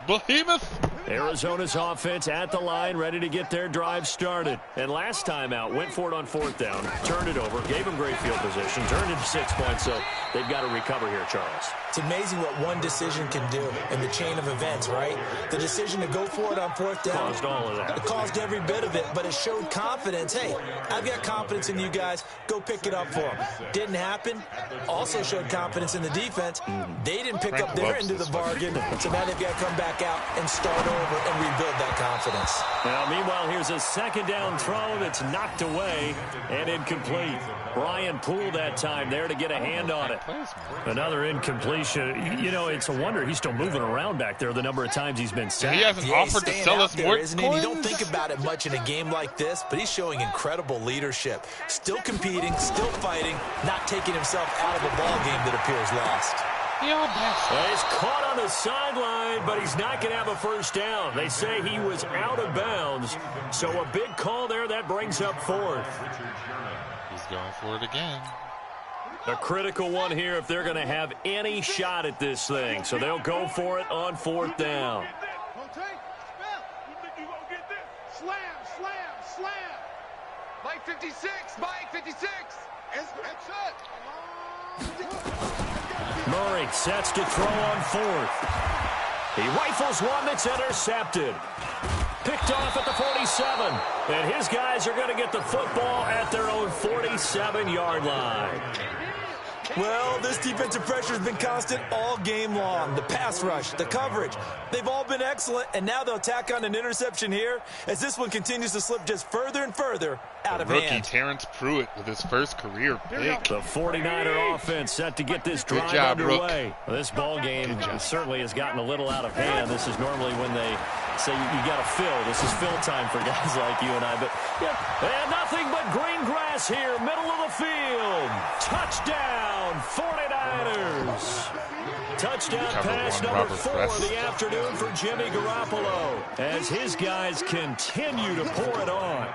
Behemoth.
Arizona's offense at the line, ready to get their drive started. And last time out, went for it on fourth down, turned it over, gave them great field position, turned it to 6 points, so they've got to recover here, Charles.
It's amazing what one decision can do in the chain of events, right? The decision to go for it on fourth down.
Caused all of that.
It caused every bit of it, but it showed confidence. Hey, I've got confidence in you guys. Go pick it up for them. Didn't happen. Also showed confidence in the defense. They didn't pick up their end of the bargain, so now they've got to come back out and start over and rebuild that confidence.
Now, meanwhile, here's a second down throw that's knocked away and incomplete. Brian Poole that time there to get a hand on it. Another incompletion. You know, it's a wonder he's still moving around back there the number of times he's been sacked.
He hasn't offered to sell us more
coins. You don't think about it much in a game like this, but he's showing incredible leadership. Still competing, still fighting, not taking himself out of a ball game that appears lost.
He's caught on the sideline, but he's not going to have a first down. They say he was out of bounds, so a big call there that brings up fourth.
He's going for it again.
A critical one here if they're going to have any shot at this thing, so they'll go for it on fourth down.
Slam. Mike 56. It's
Murray sets to throw on fourth. He rifles one that's intercepted. Picked off at the 47. And his guys are going to get the football at their own 47-yard line.
Well, this defensive pressure has been constant all game long. The pass rush, the coverage, they've all been excellent, and now they'll tack on an interception here as this one continues to slip just further and further out of hand.
Rookie Terrence Pruitt with his first career pick.
The 49er offense set to get this drive underway. Well, this ball game certainly has gotten a little out of hand. This is normally when they say you got to fill. This is fill time for guys like you and I. But yeah, and nothing but green grass here, middle of the field. Touchdown, 49ers. Touchdown pass number 4 of the afternoon for Jimmy Garoppolo as his guys continue to pour it on.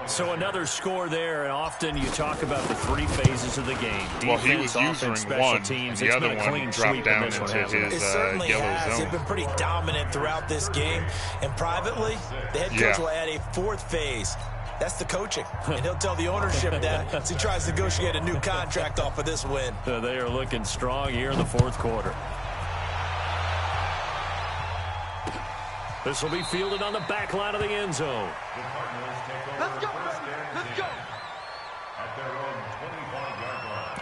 So another score there, and often you talk about the 3 phases of the game. Defense,
well, he was
offense,
using
special
one,
teams.
and the
it's
other one dropped down into his
it certainly
yellow
has.
zone.
They've been pretty dominant throughout this game. And privately, the head coach will add a 4th phase. That's the coaching. And he'll tell the ownership that as he tries to negotiate a new contract off of this win.
They are looking strong here in the 4th quarter. This will be fielded on the back line of the end zone.
Let's go, let's go.
At their own 25-yard line.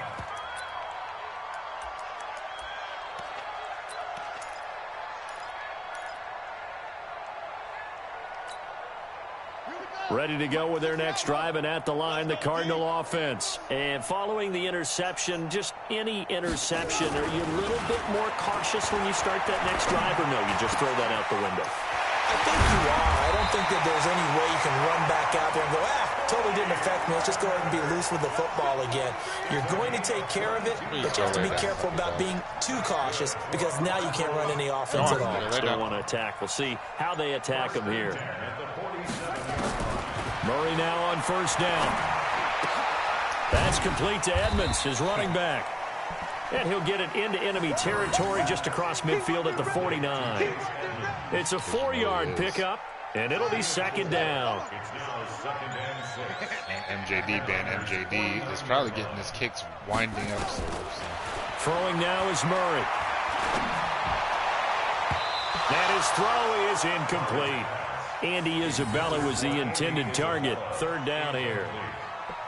Ready to go with their next drive, and at the line, the Cardinal offense. And following the interception, just any interception, are you a little bit more cautious when you start that next drive, or no, you just throw that out the window?
I think you are. I don't think that there's any way you can run back out there and go, totally didn't affect me. Let's just go ahead and be loose with the football again. You're going to take care of it, but you have to be careful about being too cautious because now you can't run any offense at all.
Still want to attack. We'll see how they attack them here. Murray now on 1st down. That's complete to Edmonds, his running back. And he'll get it into enemy territory just across midfield at the 49. It's a 4-yard pickup, and it'll be 2nd down.
MJD band. MJD is probably getting his kicks winding up. So.
Throwing now is Murray. And his throw is incomplete. Andy Isabella was the intended target. 3rd down here.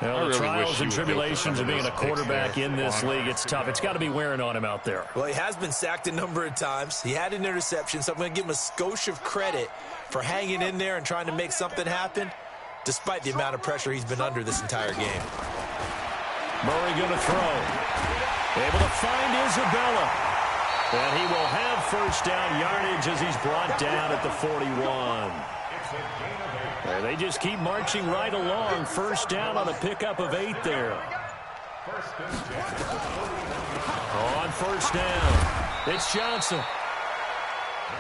Well, the trials and tribulations of being a quarterback in this league, it's tough. It's got to be wearing on him out there.
Well, he has been sacked a number of times. He had an interception, so I'm going to give him a skosh of credit for hanging in there and trying to make something happen, despite the amount of pressure he's been under this entire game.
Murray going to throw. Able to find Isabella. And he will have 1st down yardage as he's brought down at the 41. They just keep marching right along. 1st down on a pickup of 8 there. On 1st down, it's Johnson.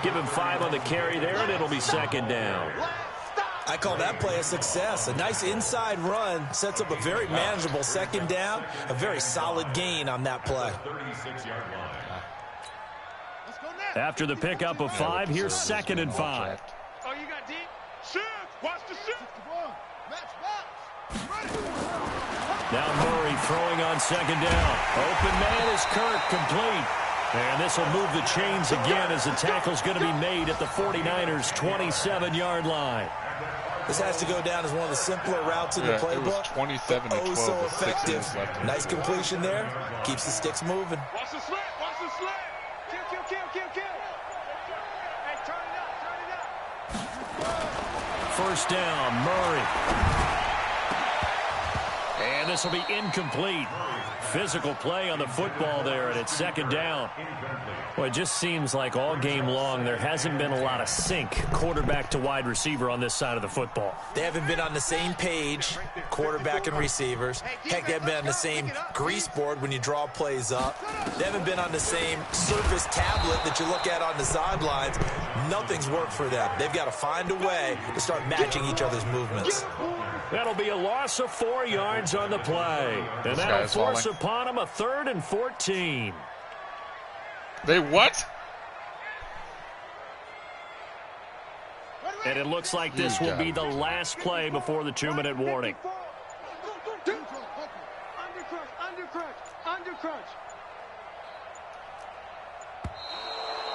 Give him 5 on the carry there, and it'll be 2nd down.
I call that play a success. A nice inside run sets up a very manageable 2nd down. A very solid gain on that play.
After the pickup of 5, here's 2nd and 5.
Oh, you got deep? Shift! Watch the shift!
Now Murray throwing on 2nd down. Open man is Kirk, complete. And this will move the chains again as the tackle's going to be made at the 49ers' 27-yard line.
This has to go down as one of the simpler routes in the playbook.
It was 27 to 12
so
with 6
effective.
minutes left.
Nice completion there. Keeps the sticks moving.
Watch the slant! Watch the slant! Kill! Hey, turn it up!
1st down, Murray. And this will be incomplete. Physical play on the football there, and it's 2nd down. Well, it just seems like all game long there hasn't been a lot of sync quarterback to wide receiver on this side of the football.
They haven't been on the same page, quarterback and receivers. Heck, they haven't been on the same grease board when you draw plays up. They haven't been on the same surface tablet that you look at on the sidelines. Nothing's worked for them. They've got to find a way to start matching each other's movements.
That'll be a loss of 4 yards on the play. And that'll force upon him a 3rd and 14.
They what?
And it looks like this will be the last play before the 2-minute warning.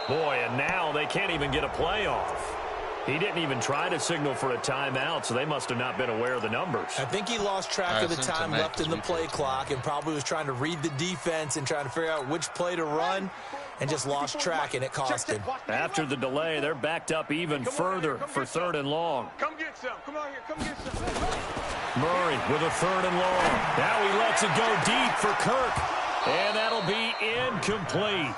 Boy, and now they can't even get a play off. He didn't even try to signal for a timeout, so they must have not been aware of the numbers.
I think he lost track of the time left in the play clock and probably was trying to read the defense and trying to figure out which play to run and just lost track, and it cost him.
After the delay, they're backed up even further for 3rd and long.
Come get some. Come on here. Come get some.
Murray with a 3rd and long. Now he lets it go deep for Kirk, and that'll be incomplete.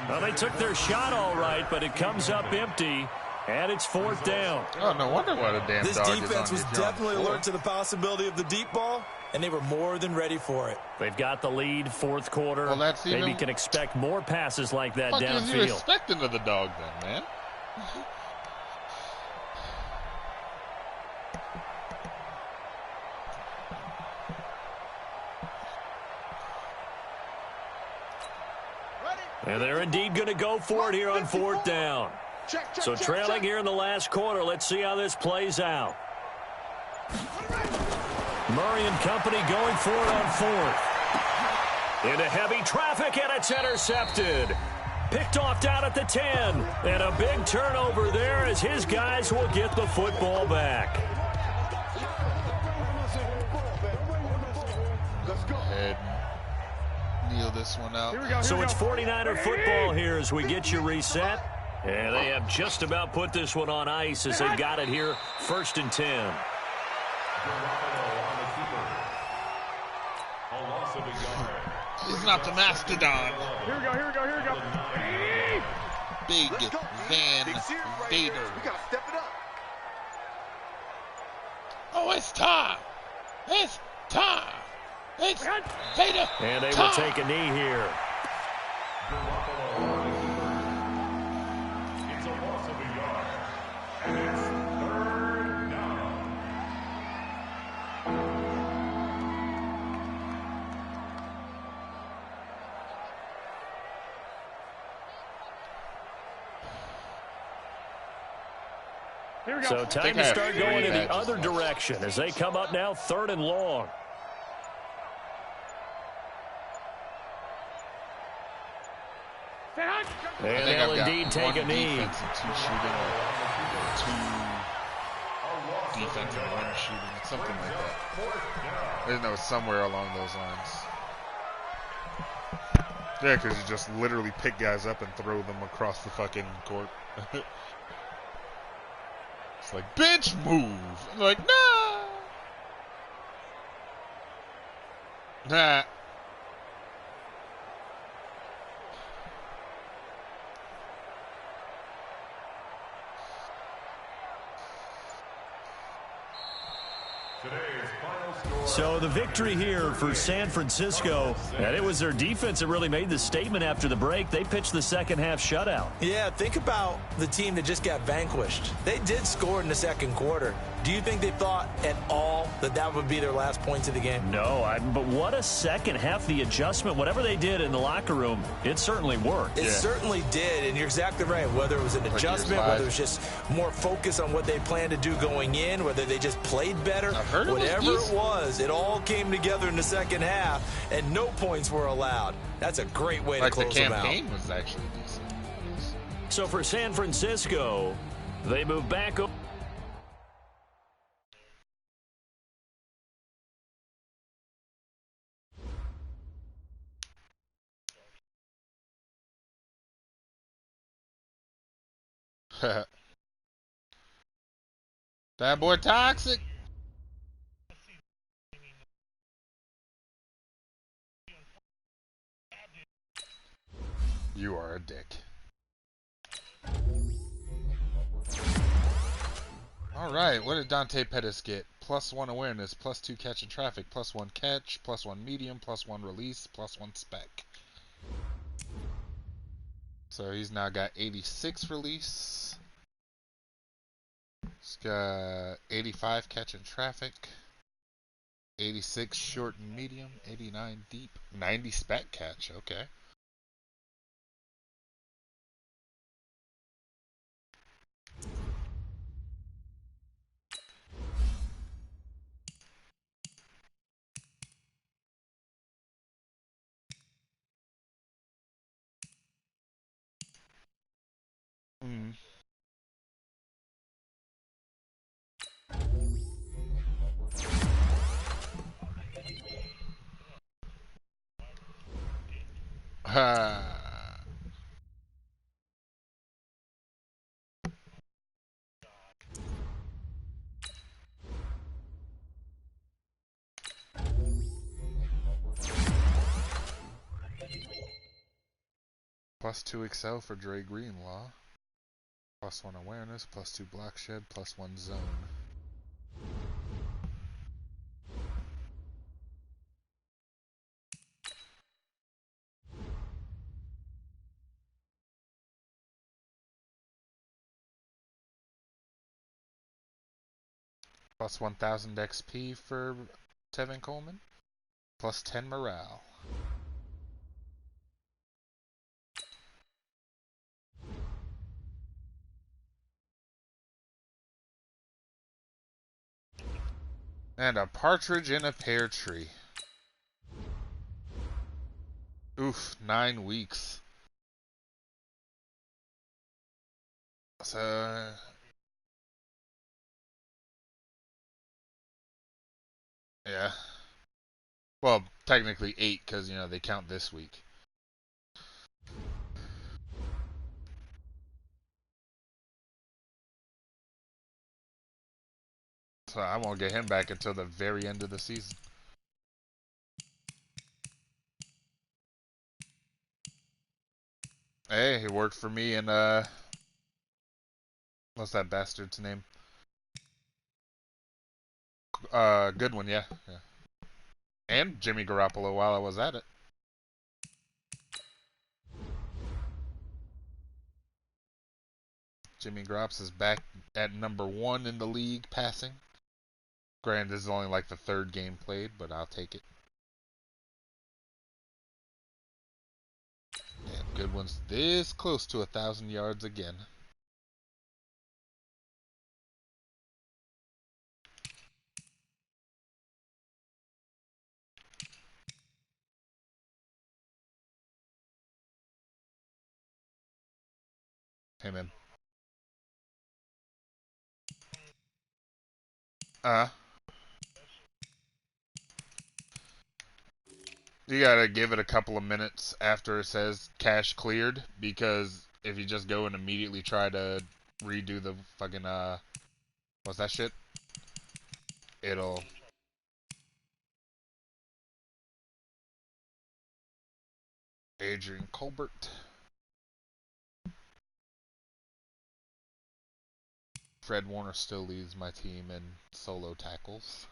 Well, they took their shot all right, but it comes up empty. And it's 4th down.
Oh, no wonder why the damn
This
dog
defense was definitely alert to the possibility of the deep ball, and they were more than ready for it.
They've got the lead, 4th quarter.
Well, that's even...
Maybe can expect more passes like that
downfield. What are you expecting of the dog then, man?
And they're indeed going to go for it here on 4th down. So trailing here in the last quarter. Let's see how this plays out. Murray and company going for it on 4th. Into heavy traffic, and it's intercepted. Picked off down at the 10. And a big turnover there as his guys will get the football back.
Go ahead. Kneel this one out.
So it's 49er football here as we get you reset. And they have just about put this one on ice as they got it here, 1st and 10.
He's not the mastodon.
Here we go. Here we go. Here we go.
Big Van Vader.
We gotta step it up.
Oh, it's time. It's time. It's Vader.
And they will take a knee here. So time to start going in the other direction as they come up now 3rd and long. And they'll indeed take a knee.
Two shooting, two defense and 1 shooting, something like that. I didn't know, somewhere along those lines. Yeah, because you just literally pick guys up and throw them across the fucking court. It's like, bench move. I'm like, no. Nah.
So the victory here for San Francisco, and it was their defense that really made the statement after the break. They pitched the second half shutout.
Yeah, think about the team that just got vanquished. They did score in the 2nd quarter. Do you think they thought at all that that would be their last points of the game?
No, but what a second half. The adjustment, whatever they did in the locker room, it certainly worked.
It certainly did, and you're exactly right. Whether it was an adjustment, whether it was just more focus on what they planned to do going in, whether they just played better, whatever it was, it all came together in the second half, and no points were allowed. That's a great way to close them out.
The campaign was actually decent.
So for San Francisco, they move back over.
That boy toxic. You are a dick. Alright, what did Dante Pettis get? +1 awareness, +2 catch and traffic, +1 catch, +1 medium, +1 release, +1 spec. So he's now got 86 release. He's got 85 catch and traffic, 86 short and medium, 89 deep, 90 spec catch. Okay. +2 excel for Dre Greenlaw. +1 awareness, +2 block shed, +1 zone. +1000 XP for Tevin Coleman. +10 morale. And a partridge in a pear tree. Oof, 9 weeks. So, yeah. Well, technically 8 because, you know, they count this week. So I won't get him back until the very end of the season. Hey, it worked for me and, what's that bastard's name? Goodwin, yeah. And Jimmy Garoppolo while I was at it. Jimmy Grops is back at #1 in the league passing. Granted, this is only like the 3rd game played, but I'll take it. Damn, Goodwin's this close to 1,000 yards again. Hey, man. You gotta give it a couple of minutes after it says cache cleared, because if you just go and immediately try to redo the fucking, what's that shit? It'll... Adrian Colbert. Fred Warner still leads my team in solo tackles.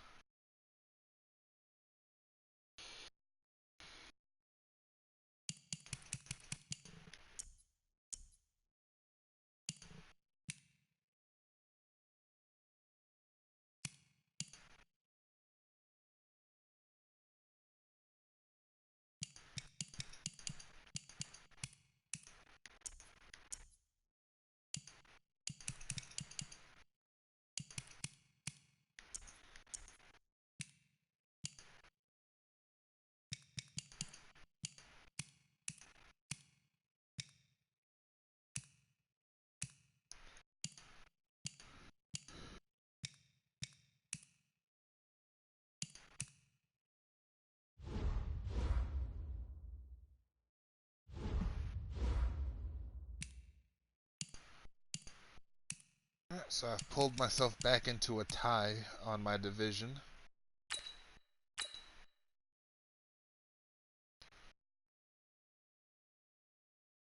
So I've pulled myself back into a tie on my division.